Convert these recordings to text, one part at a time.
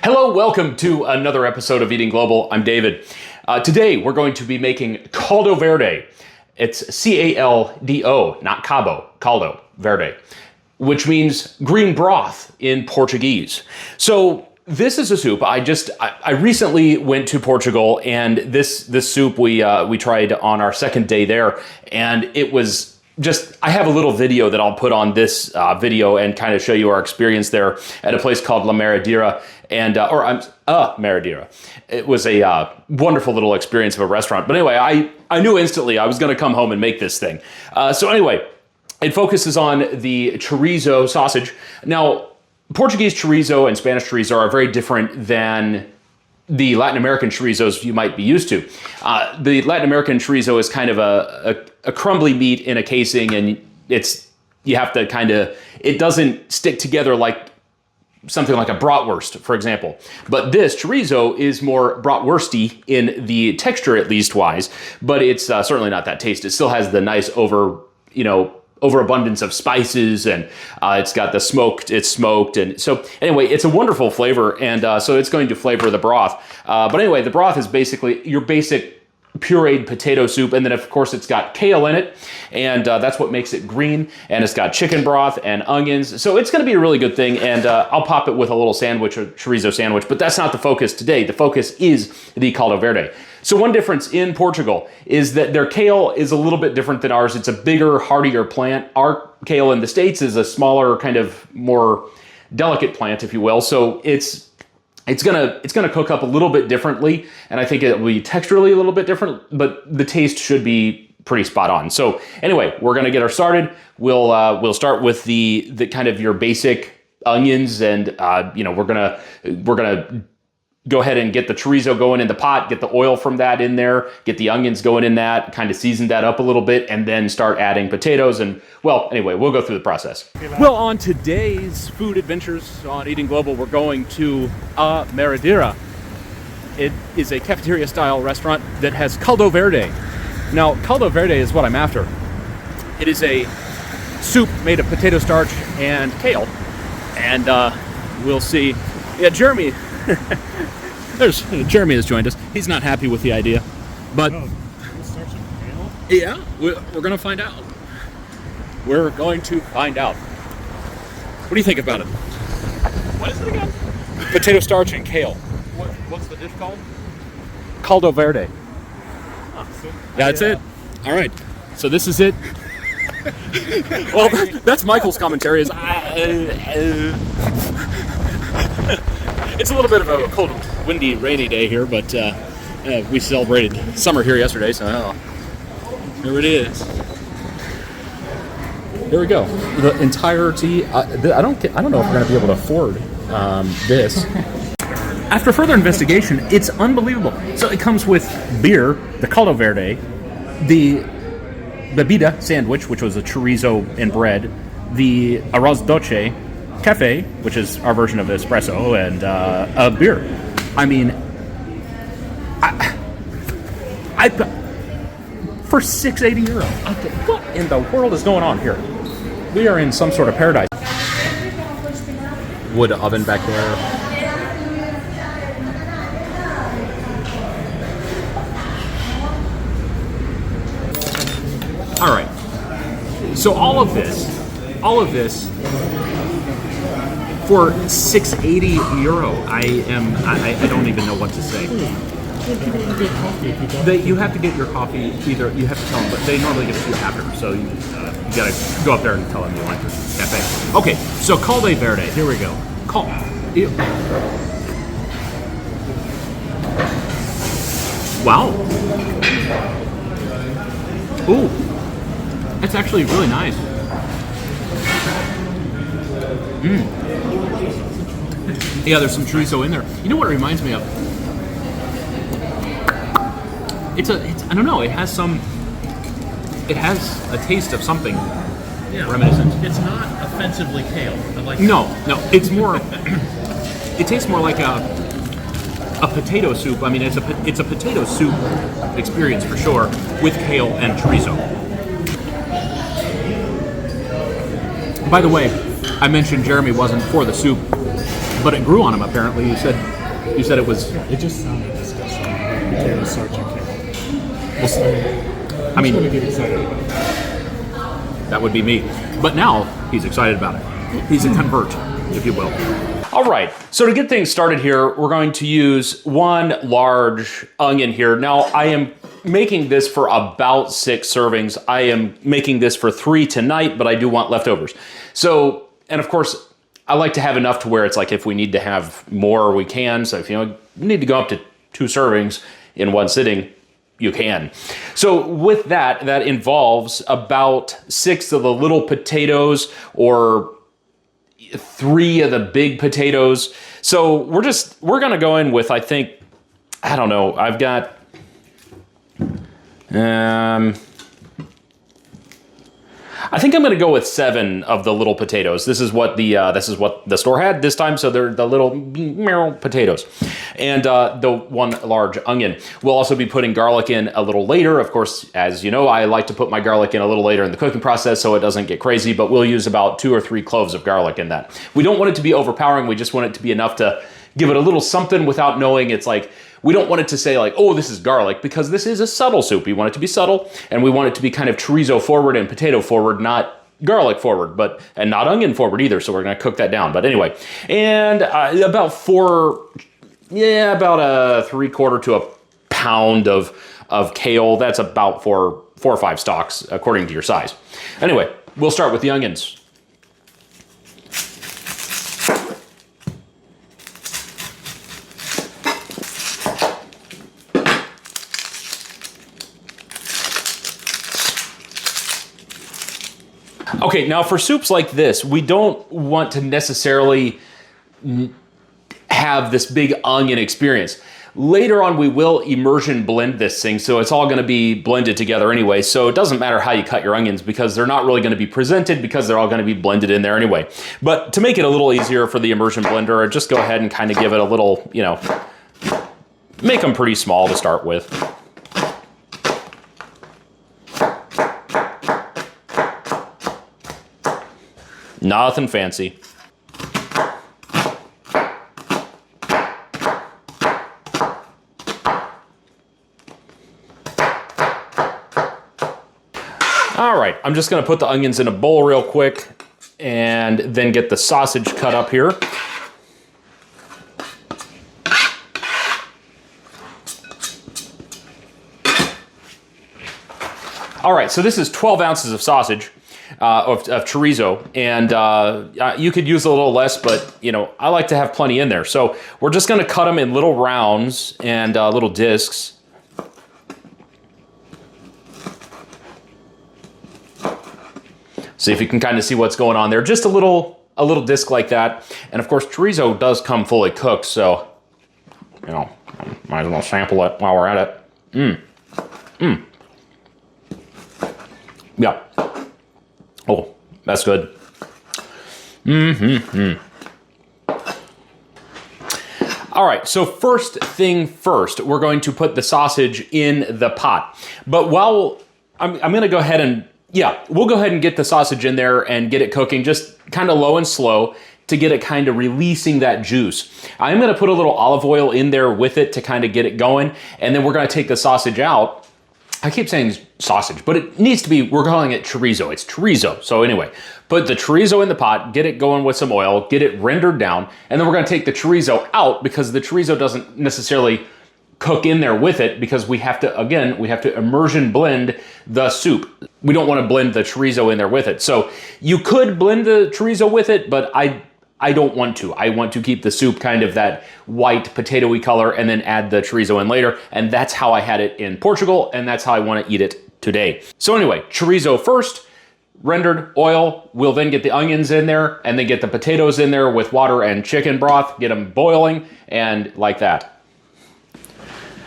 Hello, welcome to another episode of Eating Global. I'm David. Today we're going to be making Caldo Verde. It's C-A-L-D-O, not Cabo, Caldo Verde, which means green broth in Portuguese. So this is a soup. I recently went to Portugal, and this soup we tried on our second day there, and it was just, I have a little video that I'll put on this video and kind of show you our experience there at a place called La Maradira, and Maradira. It was a wonderful little experience of a restaurant. But anyway, I knew instantly I was going to come home and make this thing. So anyway, it focuses on the chorizo sausage. Now, Portuguese chorizo and Spanish chorizo are very different than the Latin American chorizos you might be used to. The Latin American chorizo is kind of a crumbly meat in a casing, and you have to kind of, it doesn't stick together like something like a bratwurst, for example. But this chorizo is more bratwursty in the texture, at least wise, but it's certainly not that taste. It still has the nice overabundance of spices, and it's got it's smoked, and so anyway, it's a wonderful flavor, and so it's going to flavor the broth. But anyway, the broth is basically your basic pureed potato soup, and then of course it's got kale in it, and that's what makes it green, and it's got chicken broth and onions, so it's going to be a really good thing, and I'll pop it with a little sandwich, a chorizo sandwich, but that's not the focus today. The focus is the Caldo Verde. So one difference in Portugal is that their kale is a little bit different than ours. It's a bigger, hardier plant. Our kale in the States is a smaller, kind of more delicate plant, if you will, so it's gonna cook up a little bit differently, and I think it will be texturally a little bit different, but the taste should be pretty spot on. So anyway, we're gonna get her started. We'll start with the kind of your basic onions, and we're gonna go ahead and get the chorizo going in the pot, get the oil from that in there, get the onions going in that, kind of season that up a little bit, and then start adding potatoes. And well, anyway, we'll go through the process. Well, on today's food adventures on Eating Global, we're going to Maradira. It is a cafeteria-style restaurant that has Caldo Verde. Now, Caldo Verde is what I'm after. It is a soup made of potato starch and kale. And we'll see. Yeah, Jeremy has joined us. He's not happy with the idea, but yeah, we're going to find out. We're going to find out. What do you think about it? What is it again? Potato starch and kale. What's the dish called? Caldo Verde. That's it. All right. So this is it. Well, that's Michael's commentary. It's a little bit of a cold, windy, rainy day here, but we celebrated summer here yesterday, so here it is. Here we go. The entirety. I don't know if we're going to be able to afford this. After further investigation, it's unbelievable. So it comes with beer, the Caldo Verde, the bebida sandwich, which was a chorizo and bread, the arroz doce, cafe, which is our version of espresso, and a beer. I mean, I for €6.80. What in the world is going on here? We are in some sort of paradise. Wood oven back there. All right. So all of this for €6.80. I don't even know what to say. You have to get your coffee. Either you have to tell them, but they normally give it to you after. So you gotta go up there and tell them you want the cafe. Okay, so Caldo Verde. Here we go. Wow. Ooh, that's actually really nice. Yeah, there's some chorizo in there. You know what it reminds me of? It's I don't know. It has a taste of something reminiscent. It's not offensively kale. I like that. No, it's more. It tastes more like a potato soup. I mean, it's a potato soup experience for sure with kale and chorizo. By the way, I mentioned Jeremy wasn't for the soup. But it grew on him, apparently. You said it was... It just sounded disgusting. Potato, starch, and kale. I mean, I'm going to get excited about it. that would be me. But now, he's excited about it. He's a convert, if you will. All right, so to get things started here, we're going to use 1 large onion here. Now, I am making this for about 6 servings. I am making this for 3 tonight, but I do want leftovers. So, and of course, I like to have enough to where it's like if we need to have more, we can. So if you need to go up to 2 servings in one sitting, you can. So with that, that involves about 6 of the little potatoes or 3 of the big potatoes. So we're gonna go in with, I think, I don't know, I've got I think I'm gonna go with 7 of the little potatoes. This is what the store had this time, so they're the little potatoes. And the 1 large onion. We'll also be putting garlic in a little later. Of course, as you know, I like to put my garlic in a little later in the cooking process so it doesn't get crazy, but we'll use about 2 or 3 cloves of garlic in that. We don't want it to be overpowering, we just want it to be enough to give it a little something without knowing it's like, we don't want it to say like, oh, this is garlic, because this is a subtle soup. We want it to be subtle, and we want it to be kind of chorizo forward and potato forward, not garlic forward, and not onion forward either, so we're gonna cook that down. But anyway, and about 3/4 to a pound of kale. That's about 4 or 5 stalks, according to your size. Anyway, we'll start with the onions. Okay, now for soups like this, we don't want to necessarily have this big onion experience. Later on, we will immersion blend this thing, so it's all gonna be blended together anyway, so it doesn't matter how you cut your onions because they're not really gonna be presented because they're all gonna be blended in there anyway. But to make it a little easier for the immersion blender, just go ahead and kind of give it a little, make them pretty small to start with. Nothing fancy. All right, I'm just gonna put the onions in a bowl real quick and then get the sausage cut up here. All right, so this is 12 ounces of sausage. Of chorizo, and you could use a little less, but I like to have plenty in there. So we're just going to cut them in little rounds and little discs. See if you can kind of see what's going on there. Just a little disc like that. And of course, chorizo does come fully cooked, so might as well sample it while we're at it. Yeah. Oh, that's good. All right, so first thing first, we're going to put the sausage in the pot. But while I'm gonna go ahead and, we'll go ahead and get the sausage in there and get it cooking just kind of low and slow to get it kind of releasing that juice. I'm gonna put a little olive oil in there with it to kind of get it going, and then we're gonna take the sausage out. I keep saying sausage, but it needs to be, we're calling it chorizo. It's chorizo. So anyway, put the chorizo in the pot, get it going with some oil, get it rendered down, and then we're gonna take the chorizo out because the chorizo doesn't necessarily cook in there with it because we have to immersion blend the soup. We don't wanna blend the chorizo in there with it. So you could blend the chorizo with it, but I don't want to. I want to keep the soup kind of that white potato-y color and then add the chorizo in later. And that's how I had it in Portugal, and that's how I want to eat it today. So anyway, chorizo first, rendered oil. We'll then get the onions in there and then get the potatoes in there with water and chicken broth, get them boiling, and like that.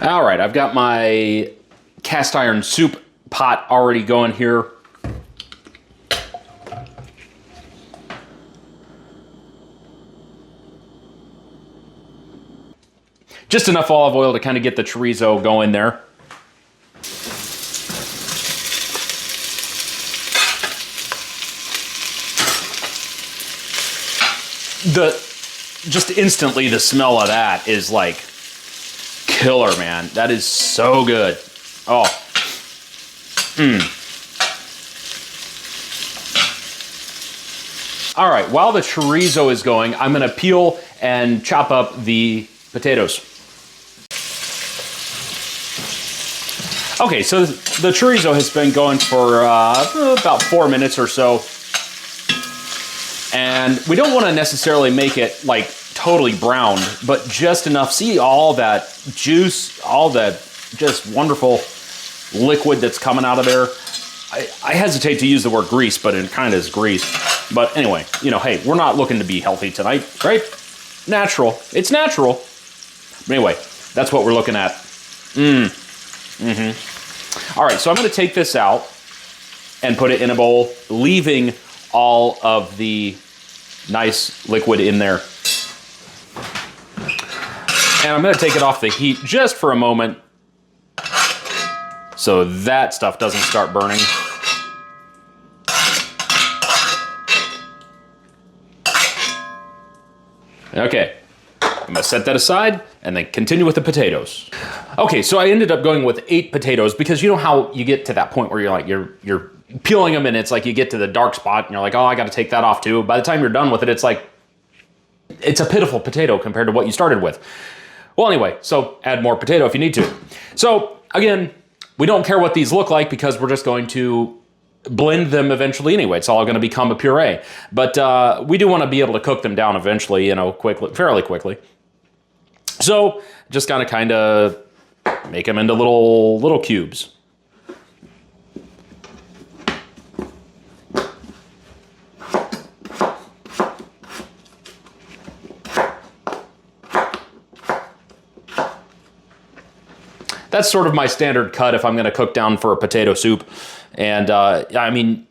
All right, I've got my cast iron soup pot already going here. Just enough olive oil to kind of get the chorizo going there. just instantly the smell of that is like killer, man. That is so good. Oh. All right, while the chorizo is going, I'm gonna peel and chop up the potatoes. Okay, so the chorizo has been going for about 4 minutes or so. And we don't want to necessarily make it like totally browned, but just enough. See all that juice, all that just wonderful liquid that's coming out of there. I hesitate to use the word grease, but it kind of is grease. But anyway, you know, hey, we're not looking to be healthy tonight, right? Natural. It's natural. But anyway, that's what we're looking at. All right, so I'm going to take this out and put it in a bowl, leaving all of the nice liquid in there. And I'm going to take it off the heat just for a moment so that stuff doesn't start burning. Okay, I'm going to set that aside and then continue with the potatoes. Okay, so I ended up going with 8 potatoes because you know how you get to that point where you're like, you're peeling them and it's like you get to the dark spot and you're like, oh, I got to take that off too. By the time you're done with it, it's like, it's a pitiful potato compared to what you started with. Well, anyway, so add more potato if you need to. So again, we don't care what these look like because we're just going to blend them eventually anyway. It's all going to become a puree. But we do want to be able to cook them down eventually, you know, fairly quickly. So just kind of make them into little cubes. That's sort of my standard cut if I'm going to cook down for a potato soup. And I mean,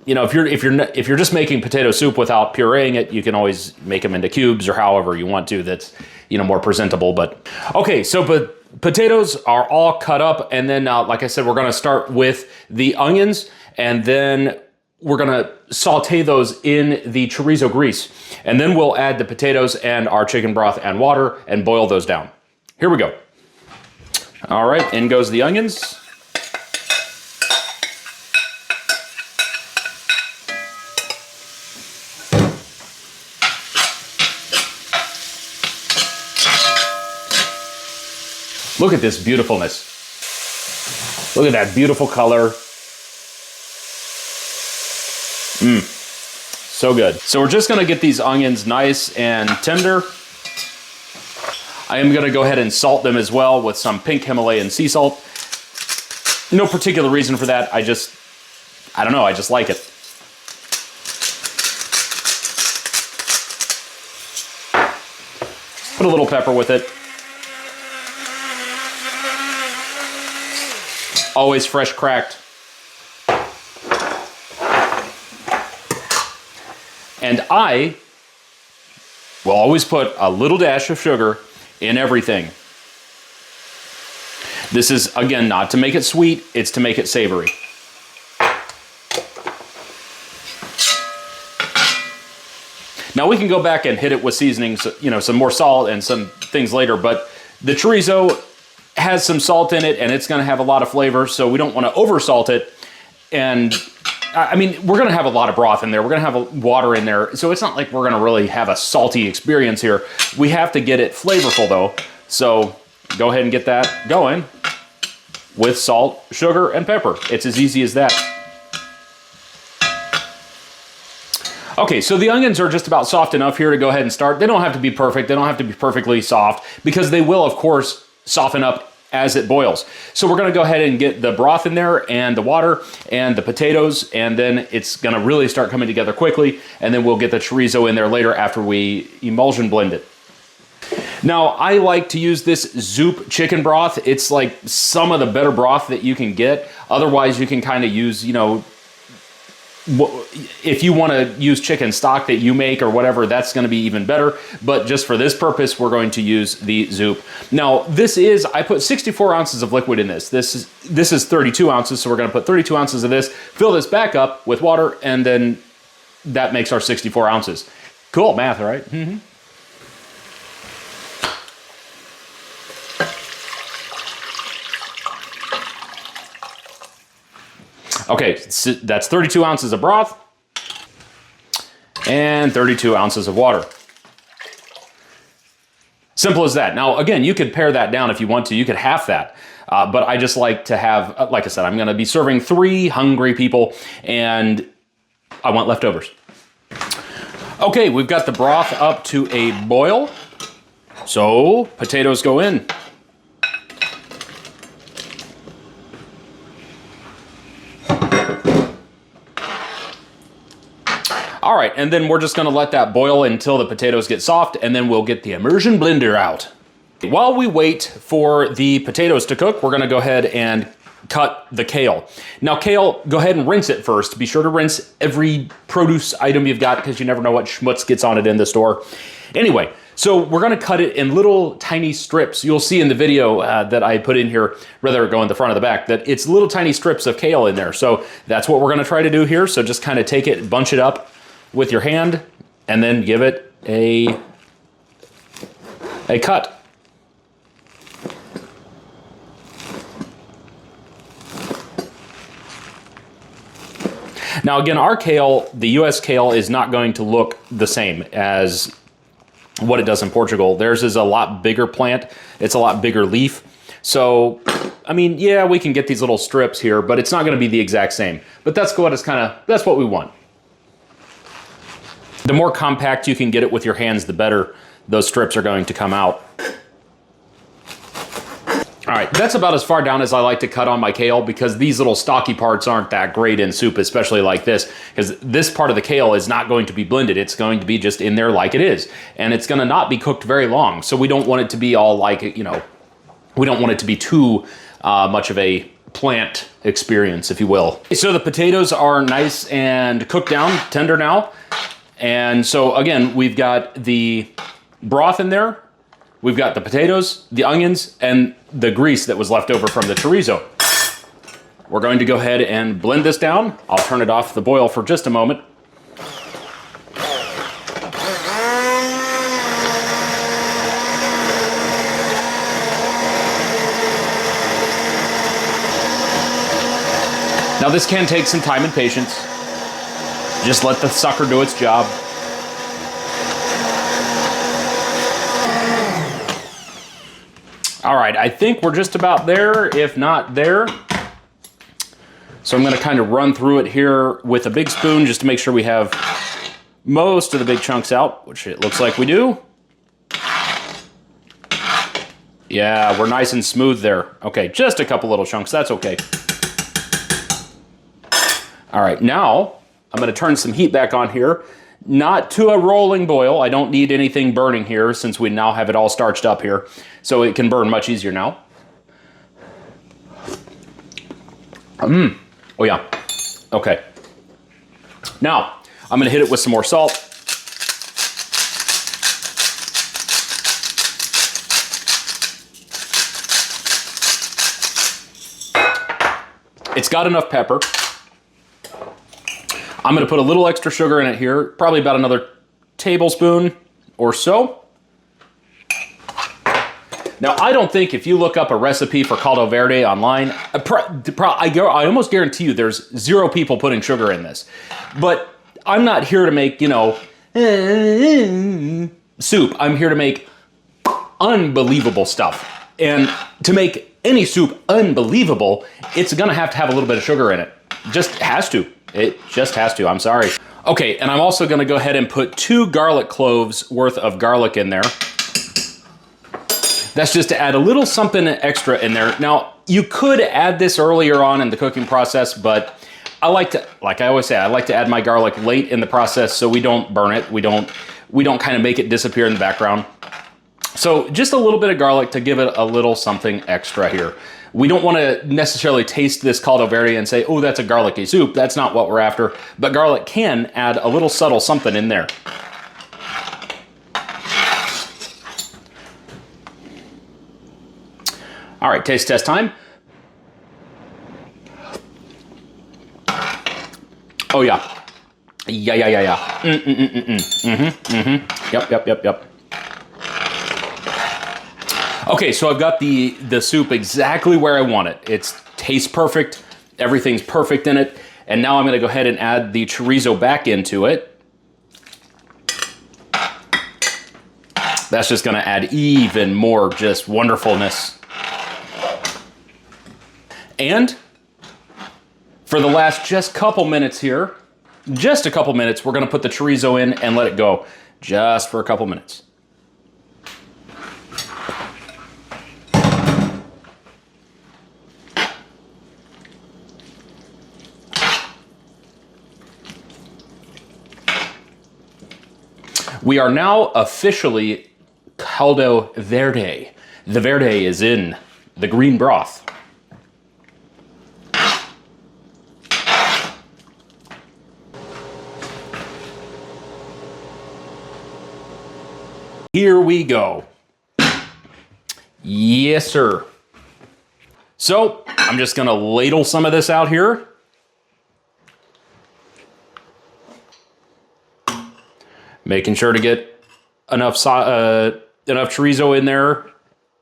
you know, if you're just making potato soup without pureeing it, you can always make them into cubes or however you want to. That's, you know, more presentable. But okay, so potatoes are all cut up, and then like I said, we're going to start with the onions, and then we're going to saute those in the chorizo grease, and then we'll add the potatoes and our chicken broth and water and boil those down. Here we go. All right, in goes the onions. Look at this beautifulness. Look at that beautiful color. So good. So we're just gonna get these onions nice and tender. I am gonna go ahead and salt them as well with some pink Himalayan sea salt. No particular reason for that. I don't know, I just like it. Put a little pepper with it. Always fresh cracked. And I will always put a little dash of sugar in everything. This is, again, not to make it sweet, it's to make it savory. Now we can go back and hit it with seasonings, you know, some more salt and some things later, but the chorizo has some salt in it and it's gonna have a lot of flavor, so we don't wanna over salt it. And I mean, we're gonna have a lot of broth in there, we're gonna have water in there, so it's not like we're gonna really have a salty experience here. We have to get it flavorful though, so go ahead and get that going with salt, sugar, and pepper. It's as easy as that. Okay, so the onions are just about soft enough here to go ahead and start. They don't have to be perfect, they don't have to be perfectly soft, because they will, of course, soften up as it boils. So we're gonna go ahead and get the broth in there and the water and the potatoes, and then it's gonna really start coming together quickly, and then we'll get the chorizo in there later after we emulsion blend it. Now, I like to use this Zoop chicken broth. It's like some of the better broth that you can get. Otherwise, you can kind of use, you know, if you want to use chicken stock that you make or whatever, that's going to be even better. But just for this purpose, we're going to use the Zoop. Now, this is, I put 64 ounces of liquid in this. This is 32 ounces, so we're going to put 32 ounces of this, fill this back up with water, and then that makes our 64 ounces. Cool math, right? Okay, so that's 32 ounces of broth and 32 ounces of water. Simple as that. Now, again, you could pare that down if you want to. You could half that. But I just like to have, like I said, I'm going to be serving 3 hungry people, and I want leftovers. Okay, we've got the broth up to a boil. So, potatoes go in. All right, and then we're just gonna let that boil until the potatoes get soft, and then we'll get the immersion blender out. While we wait for the potatoes to cook, we're gonna go ahead and cut the kale. Now kale, go ahead and rinse it first. Be sure to rinse every produce item you've got because you never know what schmutz gets on it in the store. Anyway, so we're gonna cut it in little tiny strips. You'll see in the video that I put in here, rather go in the front of the back, that it's little tiny strips of kale in there. So that's what we're gonna try to do here. So just kind of take it, bunch it up with your hand, and then give it a cut. Now again, our kale, the US kale, is not going to look the same as what it does in Portugal. Theirs is a lot bigger plant. It's a lot bigger leaf. So, I mean, yeah, we can get these little strips here, but it's not gonna be the exact same. But that's what we want. The more compact you can get it with your hands, the better those strips are going to come out. All right, that's about as far down as I like to cut on my kale because these little stocky parts aren't that great in soup, especially like this, because this part of the kale is not going to be blended. It's going to be just in there like it is, and it's gonna not be cooked very long. So we don't want it to be all like, you know, we don't want it to be too much of a plant experience, if you will. So the potatoes are nice and cooked down, tender now. And so again, we've got the broth in there, we've got the potatoes, the onions, and the grease that was left over from the chorizo. We're going to go ahead and blend this down. I'll turn it off the boil for just a moment. Now this can take some time and patience. Just let the sucker do its job. All right, I think we're just about there, if not there. So I'm gonna kind of run through it here with a big spoon just to make sure we have most of the big chunks out, which it looks like we do. Yeah, we're nice and smooth there. Okay, just a couple little chunks, that's okay. All right, now I'm gonna turn some heat back on here. Not to a rolling boil. I don't need anything burning here since we now have it all starched up here. So it can burn much easier now. Oh yeah, okay. Now, I'm gonna hit it with some more salt. It's got enough pepper. I'm gonna put a little extra sugar in it here, probably about another tablespoon or so. Now, I don't think if you look up a recipe for Caldo Verde online, I almost guarantee you there's 0 people putting sugar in this. But I'm not here to make, you know, soup. I'm here to make unbelievable stuff. And to make any soup unbelievable, it's gonna have to have a little bit of sugar in it. Just has to. It just has to, I'm sorry. Okay, and I'm also gonna go ahead and put 2 garlic cloves worth of garlic in there. That's just to add a little something extra in there. Now, you could add this earlier on in the cooking process, but I like to, like I always say, I like to add my garlic late in the process so we don't burn it. We don't kind of make it disappear in the background. So just a little bit of garlic to give it a little something extra here. We don't want to necessarily taste this Caldo Verde and say, oh, that's a garlicky soup. That's not what we're after. But garlic can add a little subtle something in there. All right, taste test time. Oh yeah. Yeah. Yep. Okay, so I've got the soup exactly where I want it. It tastes perfect. Everything's perfect in it. And now I'm going to go ahead and add the chorizo back into it. That's just going to add even more just wonderfulness. And for the last just couple minutes here, just a couple minutes, we're going to put the chorizo in and let it go just for a couple minutes. We are now officially Caldo Verde. The verde is in the green broth. Here we go. Yes, sir. So I'm just gonna ladle some of this out here. Making sure to get enough chorizo in there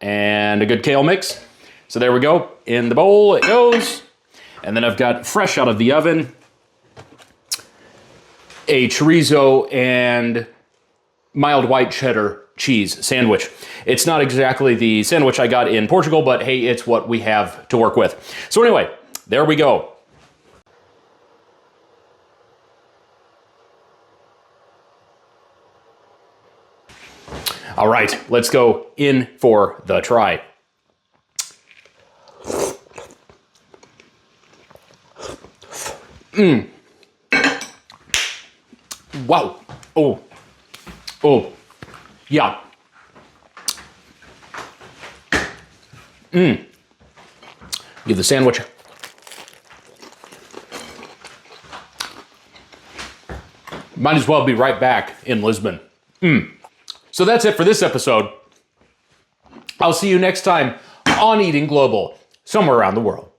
and a good kale mix. So there we go. In the bowl it goes. And then I've got fresh out of the oven a chorizo and mild white cheddar cheese sandwich. It's not exactly the sandwich I got in Portugal, but hey, it's what we have to work with. So anyway, there we go. All right, let's go in for the try. Wow. Oh. Yeah. Give the sandwich. Might as well be right back in Lisbon. So that's it for this episode. I'll see you next time on Eating Global, somewhere around the world.